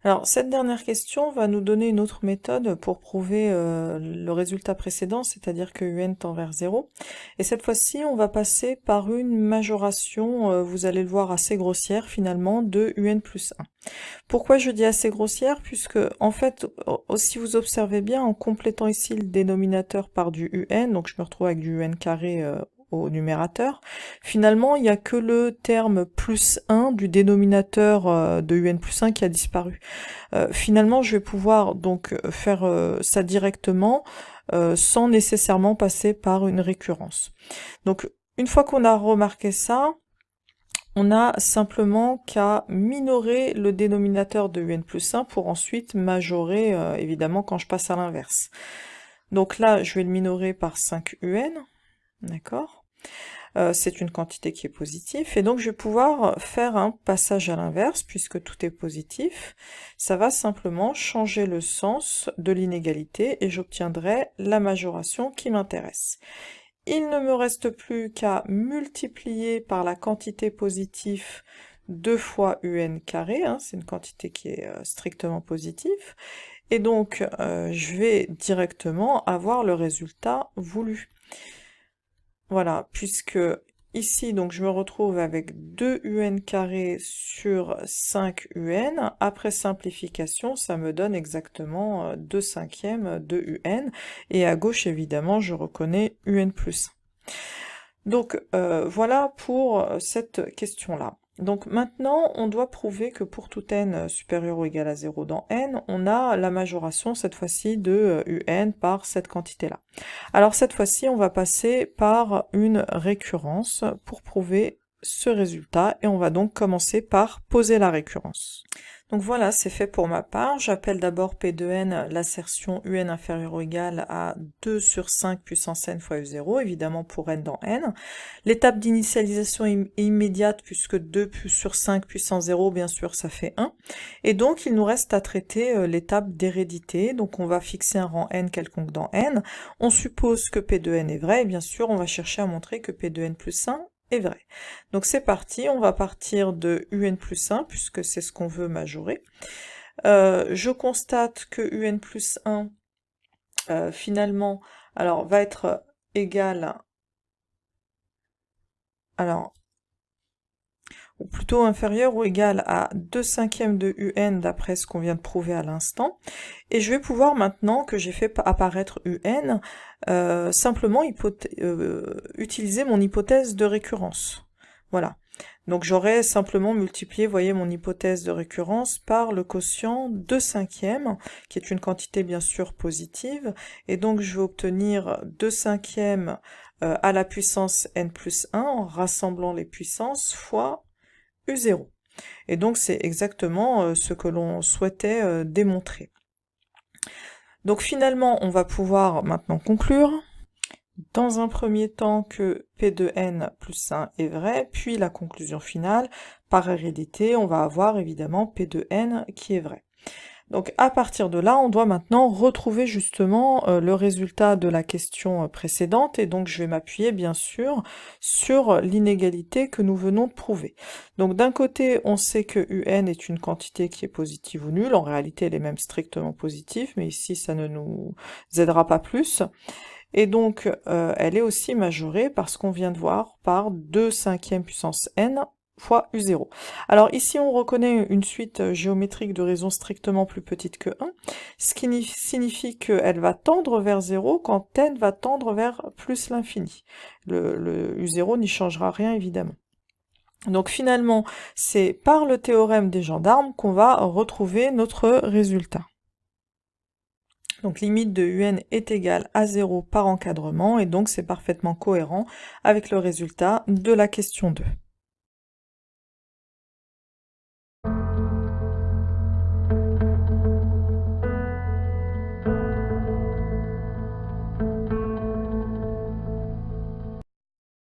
Alors, cette dernière question va nous donner une autre méthode pour prouver le résultat précédent, c'est-à-dire que un tend vers 0. Et cette fois-ci, on va passer par une majoration, vous allez le voir, assez grossière finalement, de un plus 1. Pourquoi je dis assez grossière? Puisque, en fait, si vous observez bien, en complétant ici le dénominateur par du un, donc je me retrouve avec du un carré au numérateur, finalement, il n'y a que le terme plus 1 du dénominateur de un plus 1 qui a disparu. Finalement, je vais pouvoir donc faire ça directement sans nécessairement passer par une récurrence. Donc, une fois qu'on a remarqué ça, on a simplement qu'à minorer le dénominateur de un plus 1 pour ensuite majorer, évidemment, quand je passe à l'inverse. Donc là, je vais le minorer par 5 un, d'accord? C'est une quantité qui est positive, et donc je vais pouvoir faire un passage à l'inverse, puisque tout est positif. Ça va simplement changer le sens de l'inégalité, et j'obtiendrai la majoration qui m'intéresse. Il ne me reste plus qu'à multiplier par la quantité positive 2 fois un carré, hein, c'est une quantité qui est strictement positive, et donc je vais directement avoir le résultat voulu. Voilà, puisque ici, donc, je me retrouve avec 2 un carré sur 5 un. Après simplification, ça me donne exactement 2 cinquièmes de un. Et à gauche, évidemment, je reconnais un plus 1. Donc, voilà pour cette question-là. Donc maintenant, on doit prouver que pour tout n supérieur ou égal à 0 dans n, on a la majoration, cette fois-ci, de un par cette quantité-là. Alors cette fois-ci, on va passer par une récurrence pour prouver ce résultat, et on va donc commencer par poser la récurrence. Donc voilà, c'est fait pour ma part. J'appelle d'abord P de n l'assertion un inférieur ou égal à 2 sur 5 puissance n fois u0, évidemment pour n dans n. L'étape d'initialisation est immédiate, puisque 2 sur 5 puissance 0, bien sûr, ça fait 1. Et donc, il nous reste à traiter l'étape d'hérédité. Donc, on va fixer un rang n quelconque dans n. On suppose que P de n est vrai, et bien sûr, on va chercher à montrer que P de n plus 1 est vrai. Donc c'est parti, on va partir de un plus 1, puisque c'est ce qu'on veut majorer. Je constate que un plus 1, finalement, alors, va être égal, alors, ou plutôt inférieur ou égal à 2 cinquièmes de un d'après ce qu'on vient de prouver à l'instant. Et je vais pouvoir, maintenant que j'ai fait apparaître un, simplement utiliser mon hypothèse de récurrence. Voilà. Donc j'aurais simplement multiplié, voyez, mon hypothèse de récurrence par le quotient 2 cinquièmes, qui est une quantité bien sûr positive, et donc je vais obtenir 2 cinquièmes à la puissance n plus 1 en rassemblant les puissances fois u0. Et donc c'est exactement ce que l'on souhaitait démontrer. Donc finalement, on va pouvoir maintenant conclure, dans un premier temps, que P de n plus 1 est vrai, puis la conclusion finale, par hérédité, on va avoir évidemment P de n qui est vrai. Donc à partir de là, on doit maintenant retrouver justement le résultat de la question précédente, et donc je vais m'appuyer bien sûr sur l'inégalité que nous venons de prouver. Donc d'un côté, on sait que un est une quantité qui est positive ou nulle, en réalité elle est même strictement positive, mais ici ça ne nous aidera pas plus. Et donc elle est aussi majorée par ce qu'on vient de voir, par 2 cinquièmes puissance n fois u0. Alors ici on reconnaît une suite géométrique de raisons strictement plus petite que 1, ce qui signifie qu'elle va tendre vers 0 quand n va tendre vers plus l'infini. Le u0 n'y changera rien évidemment. Donc finalement, c'est par le théorème des gendarmes qu'on va retrouver notre résultat. Donc limite de un est égale à 0 par encadrement, et donc c'est parfaitement cohérent avec le résultat de la question 2.